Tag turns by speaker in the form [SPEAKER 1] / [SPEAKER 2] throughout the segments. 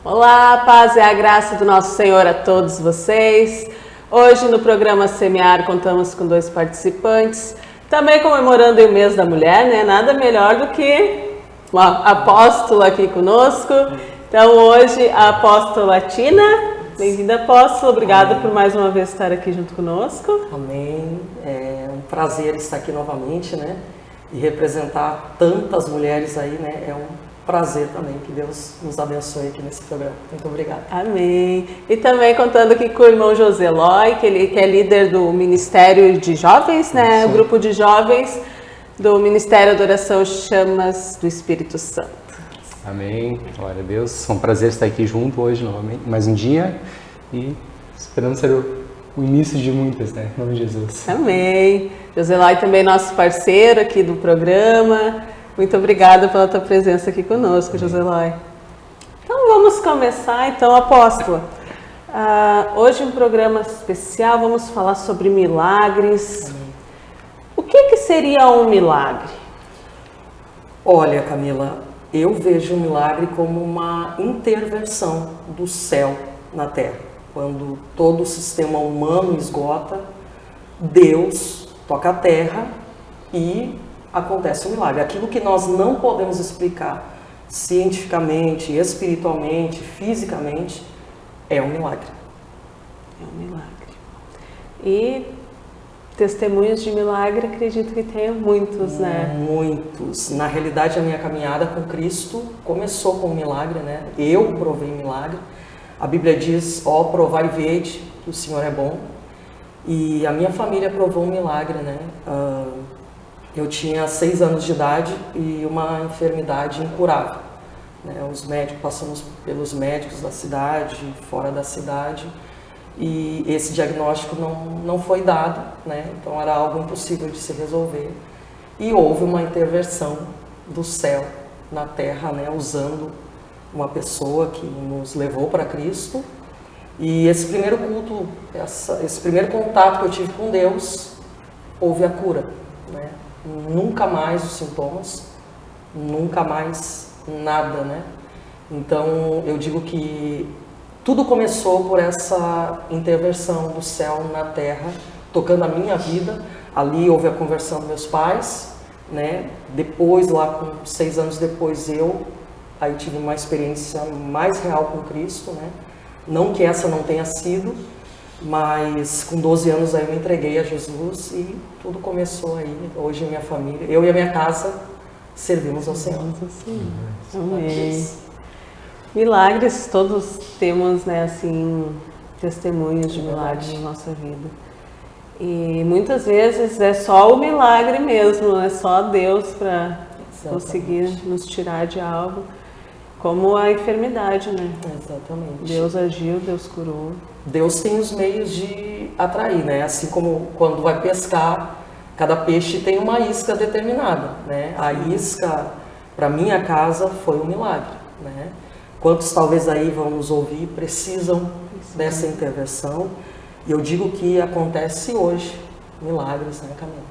[SPEAKER 1] Olá, a paz e a graça do nosso Senhor a todos vocês. Hoje no programa Semear contamos com 2 participantes, também comemorando o mês da mulher, né? Nada melhor do que uma apóstola aqui conosco. Então hoje a apóstola Tina. Bem-vinda, apóstola. Obrigada por mais uma vez estar aqui junto conosco.
[SPEAKER 2] Amém. É um prazer estar aqui novamente, né? E representar tantas mulheres aí, né? É um prazer também. Que Deus nos abençoe aqui nesse programa. Muito obrigada.
[SPEAKER 1] Amém. E também contando aqui com o irmão José Eloy, que é líder do Ministério de Jovens, né?
[SPEAKER 3] Sim.
[SPEAKER 1] O grupo de jovens do Ministério Adoração Chamas do Espírito Santo.
[SPEAKER 3] Amém. Glória a Deus. É um prazer estar aqui junto hoje novamente, mais um dia. E esperamos ser o início de muitas, né? Em nome de Jesus.
[SPEAKER 1] Amém. José Eloy também nosso parceiro aqui do programa. Muito obrigada pela tua presença aqui conosco, José Eloy. Então vamos começar, então, apóstola. Hoje um programa especial, vamos falar sobre milagres.
[SPEAKER 2] Amém.
[SPEAKER 1] O que seria um milagre?
[SPEAKER 2] Olha, Camila, eu vejo o milagre como uma intervenção do céu na terra. Quando todo o sistema humano esgota, Deus toca a terra e acontece um milagre. Aquilo que nós não podemos explicar cientificamente, espiritualmente, fisicamente, é um milagre.
[SPEAKER 1] É um milagre. E testemunhos de milagre, acredito que tenha muitos, né?
[SPEAKER 2] Muitos. Na realidade, a minha caminhada com Cristo começou com um milagre, né? Eu provei milagre. A Bíblia diz, ó, provai e vede que o Senhor é bom. E a minha família provou um milagre, né? Eu tinha 6 anos de idade e uma enfermidade incurável, né? Os médicos, passamos pelos médicos da cidade, fora da cidade, e esse diagnóstico não foi dado, né? Então era algo impossível de se resolver. E houve uma intervenção do céu na terra, né? Usando uma pessoa que nos levou para Cristo. E esse primeiro culto, esse primeiro contato que eu tive com Deus, houve a cura, né? Nunca mais os sintomas, nunca mais nada, né? Então eu digo que tudo começou por essa intervenção do céu na terra, tocando a minha vida. Ali houve a conversão dos meus pais, né? Depois, lá com 6 anos depois, aí tive uma experiência mais real com Cristo, né? Não que essa não tenha sido, mas com 12 anos aí eu me entreguei a Jesus e tudo começou aí. Hoje a minha família, eu e a minha casa, servimos ao Senhor.
[SPEAKER 1] Amém. Milagres, todos temos, né, assim, testemunhos de milagres na nossa vida. E muitas vezes é só o milagre mesmo, é só Deus para conseguir nos tirar de algo, como a enfermidade, né?
[SPEAKER 2] Exatamente.
[SPEAKER 1] Deus agiu, Deus curou.
[SPEAKER 2] Deus tem os meios de atrair, né? Assim como quando vai pescar, cada peixe tem uma isca determinada, né? A isca, para minha casa, foi um milagre, né? Quantos talvez aí vão nos ouvir precisam dessa intervenção? E eu digo que acontece hoje milagres, né, Camila?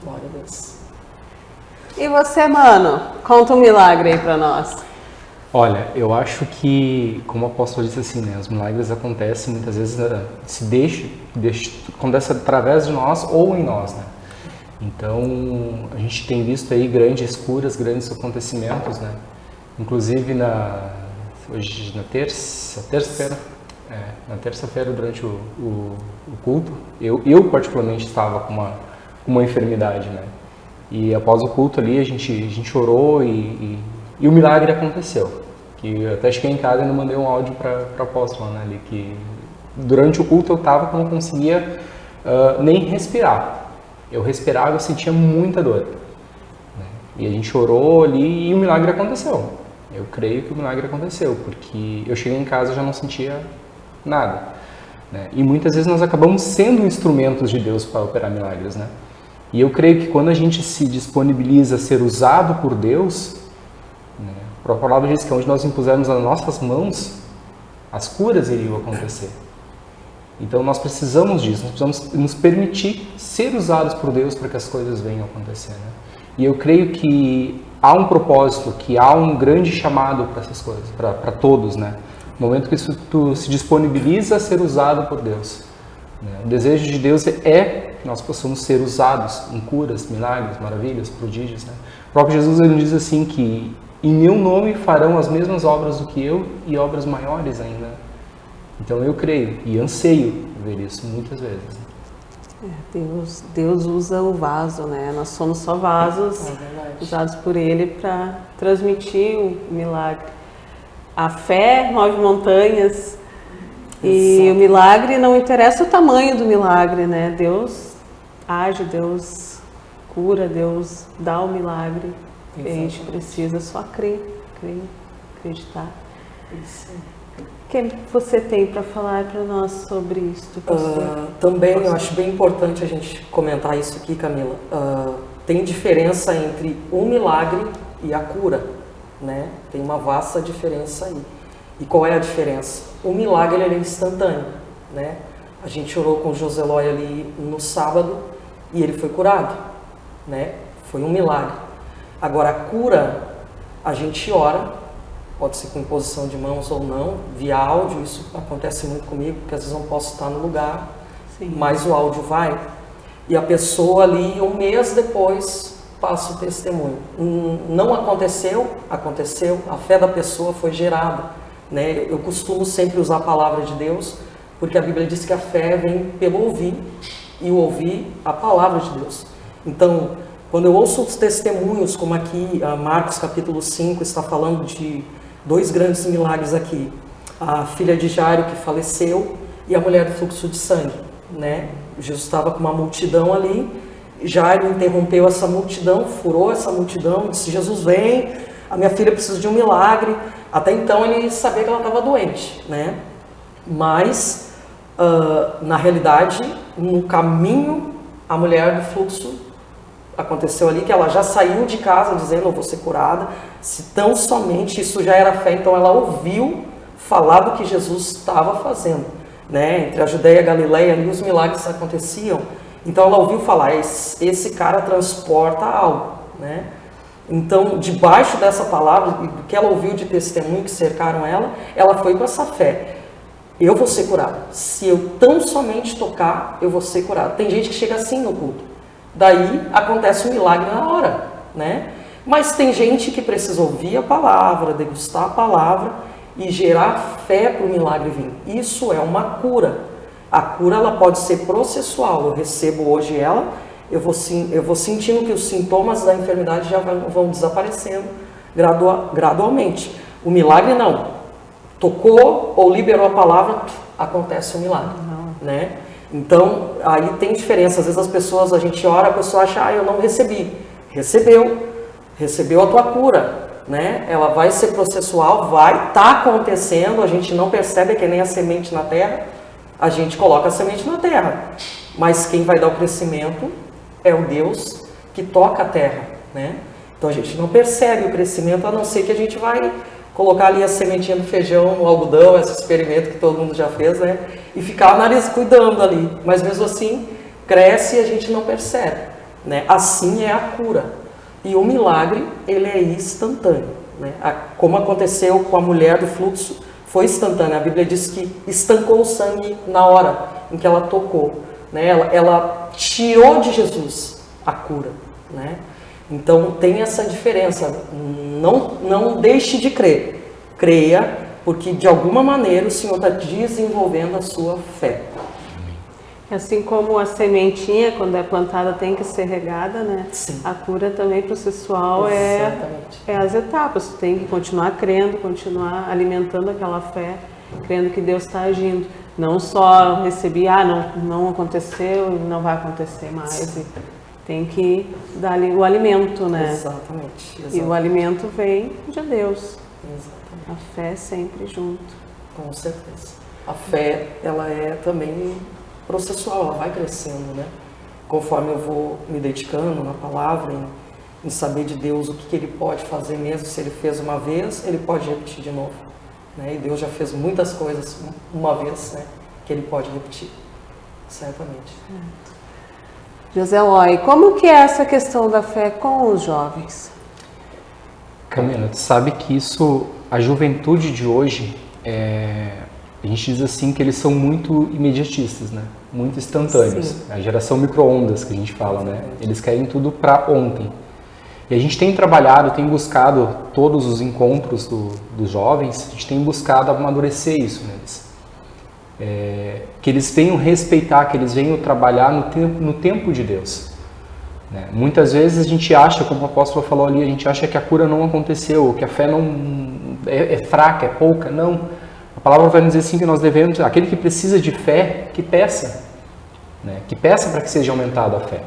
[SPEAKER 2] Glória a Deus.
[SPEAKER 1] E você, mano? Conta um milagre aí para nós.
[SPEAKER 3] Olha, eu acho que, como o apóstolo disse assim, né? Os milagres acontecem muitas vezes, acontece através de nós ou em nós, né? Então, a gente tem visto aí grandes curas, grandes acontecimentos, né? Inclusive hoje na terça-feira, na terça-feira durante o culto, eu particularmente estava com uma enfermidade, né? E após o culto ali a gente orou e o milagre aconteceu. Que eu até cheguei em casa e ainda mandei um áudio para a apóstola, né? Ali, que durante o culto eu estava que não conseguia nem respirar. Eu respirava e eu sentia muita dor, né? E a gente orou ali e o milagre aconteceu. Eu creio que o milagre aconteceu, porque eu cheguei em casa e já não sentia nada, né? E muitas vezes nós acabamos sendo instrumentos de Deus para operar milagres, né? E eu creio que quando a gente se disponibiliza a ser usado por Deus, né, a palavra diz que onde nós impusermos as nossas mãos, as curas iriam acontecer. Então nós precisamos disso, nós precisamos nos permitir ser usados por Deus para que as coisas venham a acontecer, né? E eu creio que há um propósito, que há um grande chamado para essas coisas, para todos, né? No momento que tu se disponibiliza a ser usado por Deus, né? O desejo de Deus é que nós possamos ser usados em curas, milagres, maravilhas, prodígios, né? O próprio Jesus, ele diz assim que em meu nome farão as mesmas obras do que eu e obras maiores ainda. Então eu creio e anseio ver isso muitas vezes.
[SPEAKER 1] Deus usa o vaso, né? Nós somos só vasos usados por Ele para transmitir o milagre. A fé move montanhas e o milagre, não interessa o tamanho do milagre, né? Deus age, Deus cura, Deus dá o milagre. A gente precisa só crer, acreditar.
[SPEAKER 2] Isso.
[SPEAKER 1] O que você tem para falar para nós sobre isso?
[SPEAKER 2] Também eu acho bem importante a gente comentar isso aqui, Camila. Tem diferença entre o milagre e a cura, né? Tem uma vasta diferença aí. E qual é a diferença? O milagre ele é instantâneo, né? A gente orou com o Joselói ali no sábado e ele foi curado, né? Foi um milagre. Agora a cura, a gente ora. Pode ser com imposição de mãos ou não, via áudio, isso acontece muito comigo, porque às vezes eu não posso estar no lugar, mas o áudio vai. E a pessoa ali, um mês depois, passa o testemunho. Não aconteceu, a fé da pessoa foi gerada, né? Eu costumo sempre usar a palavra de Deus, porque a Bíblia diz que a fé vem pelo ouvir, e o ouvir a palavra de Deus. Então, quando eu ouço os testemunhos, como aqui, Marcos capítulo 5 está falando de 2 grandes milagres aqui. A filha de Jairo que faleceu e a mulher do fluxo de sangue, né? Jesus estava com uma multidão ali, Jairo interrompeu essa multidão, furou essa multidão, disse: Jesus, vem, a minha filha precisa de um milagre. Até então ele sabia que ela estava doente, né? Mas, na realidade, no caminho, a mulher do fluxo aconteceu ali que ela já saiu de casa dizendo: eu vou ser curada. Se tão somente isso já era fé, então ela ouviu falar do que Jesus estava fazendo, né? Entre a Judéia e a Galileia ali os milagres aconteciam. Então ela ouviu falar: esse cara transporta algo, né? Então, debaixo dessa palavra, do que ela ouviu de testemunho que cercaram ela, ela foi com essa fé: eu vou ser curada. Se eu tão somente tocar, eu vou ser curada. Tem gente que chega assim no culto. Daí acontece um milagre na hora, né? Mas tem gente que precisa ouvir a palavra, degustar a palavra e gerar fé para o milagre vir. Isso é uma cura. A cura ela pode ser processual. Eu recebo hoje ela, eu vou sentindo que os sintomas da enfermidade já vão desaparecendo gradualmente. O milagre não. Tocou ou liberou a palavra, acontece o milagre, né? Então, aí tem diferença. Às vezes as pessoas, a gente ora, a pessoa acha: eu não recebi. Recebeu a tua cura, né? Ela vai ser processual, vai estar acontecendo, a gente não percebe, que é nem a semente na terra, a gente coloca a semente na terra. Mas quem vai dar o crescimento é o Deus que toca a terra, né? Então a gente não percebe o crescimento, a não ser que a gente vai colocar ali a sementinha do feijão no algodão, esse experimento que todo mundo já fez, né? E ficar o nariz cuidando ali. Mas mesmo assim, cresce e a gente não percebe, né? Assim é a cura. E o milagre, ele é instantâneo, né? Como aconteceu com a mulher do fluxo, foi instantâneo. A Bíblia diz que estancou o sangue na hora em que ela tocou, né? Ela tirou de Jesus a cura, né? Então tem essa diferença. Não deixe de crer. Creia, porque de alguma maneira o Senhor está desenvolvendo a sua fé.
[SPEAKER 1] Assim como a sementinha, quando é plantada, tem que ser regada, né?
[SPEAKER 2] Sim.
[SPEAKER 1] A cura também processual é as etapas. Tu tem que continuar crendo, continuar alimentando aquela fé, crendo que Deus está agindo. Não só receber: não aconteceu, não vai acontecer mais. Tem que dar o alimento, né?
[SPEAKER 2] Exatamente.
[SPEAKER 1] E o alimento vem de Deus.
[SPEAKER 2] Exatamente.
[SPEAKER 1] A fé sempre junto.
[SPEAKER 2] Com certeza. A fé, ela é também processual, ela vai crescendo, né? Conforme eu vou me dedicando na palavra, em saber de Deus o que Ele pode fazer mesmo. Se Ele fez uma vez, Ele pode repetir de novo, né? E Deus já fez muitas coisas uma vez, né? Que Ele pode repetir, certamente.
[SPEAKER 1] Joselói, como que é essa questão da fé com os jovens?
[SPEAKER 3] Camila, tu sabe que isso, a juventude de hoje, a gente diz assim que eles são muito imediatistas, né? Muito instantâneos.
[SPEAKER 1] Sim.
[SPEAKER 3] A geração micro-ondas que a gente fala, né? Eles querem tudo para ontem. E a gente tem trabalhado, tem buscado todos os encontros dos jovens, a gente tem buscado amadurecer isso neles. Que eles venham respeitar, que eles venham trabalhar no tempo de Deus. Né? Muitas vezes a gente acha, como o apóstolo falou ali, a gente acha que a cura não aconteceu, que a fé não é fraca, é pouca. Não. A palavra vai nos dizer assim que nós devemos, aquele que precisa de fé, que peça. Né? Que peça para que seja aumentada a fé.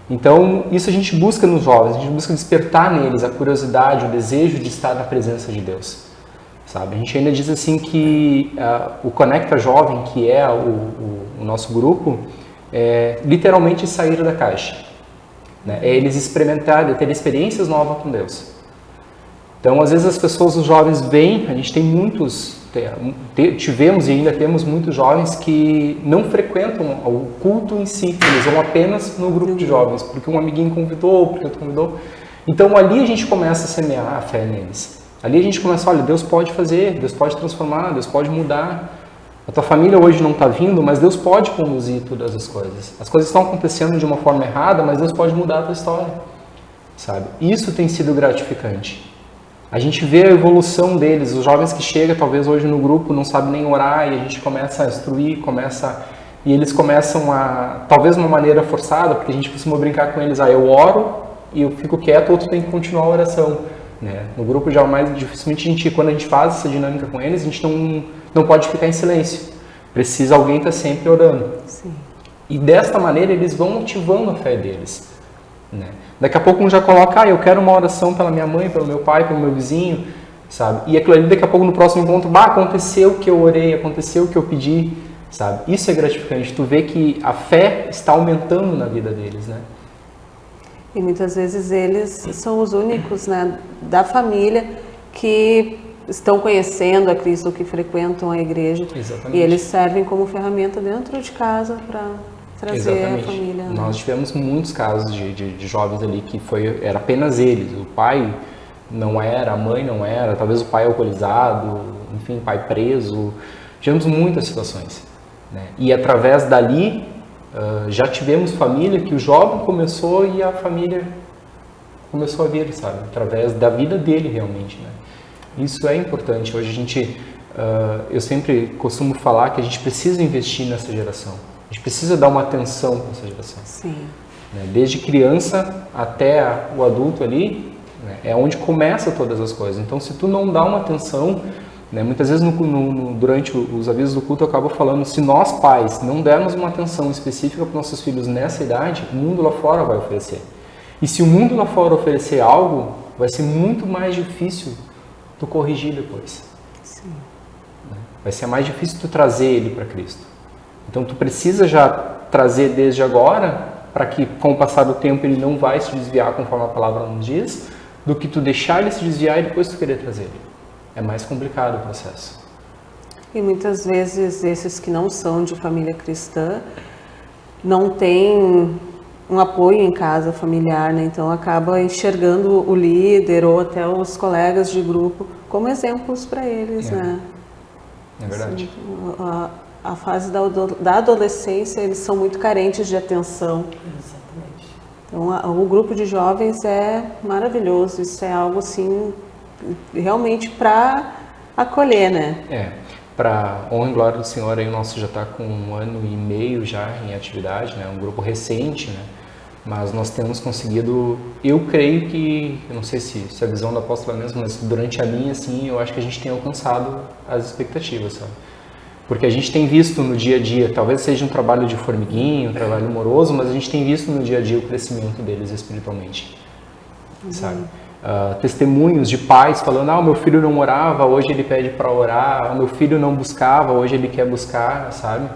[SPEAKER 3] Então, isso a gente busca nos jovens, a gente busca despertar neles a curiosidade, o desejo de estar na presença de Deus. Sabe? A gente ainda diz assim que o Conecta Jovem, que é o nosso grupo, é literalmente sair da caixa. Né? É eles experimentarem, ter experiências novas com Deus. Então, às vezes as pessoas, os jovens vêm, a gente tem muitos, tivemos e ainda temos muitos jovens que não frequentam o culto em si, eles vão apenas no grupo de jovens, porque um amiguinho convidou, porque outro convidou. Então, ali a gente começa a semear a fé neles. Ali a gente começa, olha, Deus pode fazer, Deus pode transformar, Deus pode mudar. A tua família hoje não está vindo, mas Deus pode conduzir todas as coisas. As coisas estão acontecendo de uma forma errada, mas Deus pode mudar a tua história. Sabe? Isso tem sido gratificante. A gente vê a evolução deles, os jovens que chegam talvez hoje no grupo não sabem nem orar e a gente começa a instruir, e eles começam a, talvez de uma maneira forçada, porque a gente costuma brincar com eles, eu oro e eu fico quieto, outro tem que continuar a oração. Né? No grupo já mais dificilmente quando a gente faz essa dinâmica com eles, a gente não pode ficar em silêncio. Precisa alguém estar sempre orando.
[SPEAKER 1] Sim.
[SPEAKER 3] E desta maneira eles vão motivando a fé deles. Né? Daqui a pouco um já coloca, eu quero uma oração pela minha mãe, pelo meu pai, pelo meu vizinho, sabe? E aquilo ali daqui a pouco no próximo encontro, aconteceu o que eu orei, aconteceu o que eu pedi, sabe? Isso é gratificante, tu vê que a fé está aumentando na vida deles, né?
[SPEAKER 1] E muitas vezes eles são os únicos, né, da família que estão conhecendo a Cristo, que frequentam a igreja.
[SPEAKER 3] Exatamente.
[SPEAKER 1] E eles servem como ferramenta dentro de casa para trazer
[SPEAKER 3] Exatamente.
[SPEAKER 1] a família. Né?
[SPEAKER 3] Nós tivemos muitos casos de jovens ali que era apenas eles. O pai não era, a mãe não era, talvez o pai alcoolizado, enfim, o pai preso. Tivemos muitas situações. Né? E através dali, já tivemos família que o jovem começou e a família começou a vir, sabe? Através da vida dele realmente, né? Isso é importante. Hoje a gente, eu sempre costumo falar que a gente precisa investir nessa geração. A gente precisa dar uma atenção para essa geração.
[SPEAKER 1] Sim.
[SPEAKER 3] Né? Desde criança até o adulto ali, né? É onde começa todas as coisas. Então, se tu não dá uma atenção, né? Muitas vezes durante os avisos do culto eu acabo falando, se nós pais não dermos uma atenção específica para nossos filhos nessa idade, o mundo lá fora vai oferecer. E se o mundo lá fora oferecer algo, vai ser muito mais difícil tu corrigir depois.
[SPEAKER 1] Sim.
[SPEAKER 3] Né? Vai ser mais difícil tu trazer ele para Cristo. Então tu precisa já trazer desde agora, para que com o passar do tempo ele não vai se desviar conforme a palavra nos diz, do que tu deixar ele se desviar e depois tu querer trazer ele. É mais complicado o processo.
[SPEAKER 1] E muitas vezes esses que não são de família cristã não têm um apoio em casa familiar, né? Então acaba enxergando o líder ou até os colegas de grupo como exemplos para eles, né?
[SPEAKER 3] É verdade.
[SPEAKER 1] Assim, a fase da adolescência, eles são muito carentes de atenção.
[SPEAKER 2] Exatamente.
[SPEAKER 1] Então o grupo de jovens é maravilhoso, isso é algo assim realmente para acolher, né?
[SPEAKER 3] Para honra e glória do Senhor, aí o nosso já está com 1 ano e meio já em atividade, né? Um grupo recente, né? Mas nós temos conseguido, eu creio que, eu não sei se a visão da apóstola é mesmo, mas durante a minha, assim, eu acho que a gente tem alcançado as expectativas, sabe? Porque a gente tem visto no dia a dia, talvez seja um trabalho de formiguinho, um trabalho moroso, mas a gente tem visto no dia a dia o crescimento deles espiritualmente, sabe? Testemunhos de pais falando, meu filho não orava, hoje ele pede para orar, meu filho não buscava, hoje ele quer buscar, sabe?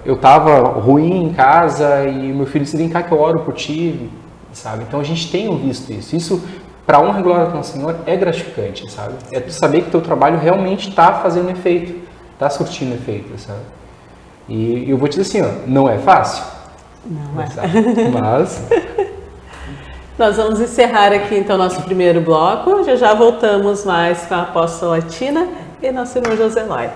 [SPEAKER 3] Eu estava ruim em casa e meu filho disse, vem cá que eu oro por ti, sabe? Então a gente tem visto isso. Isso, para honra e glória do Senhor, é gratificante, sabe? É tu saber que teu trabalho realmente está fazendo efeito, está surtindo efeito, sabe? E eu vou te dizer assim, não é fácil.
[SPEAKER 1] Não é.
[SPEAKER 3] Mas
[SPEAKER 1] Nós vamos encerrar aqui então nosso primeiro bloco. Já voltamos mais com a apóstola Tina e nosso irmão Joselói.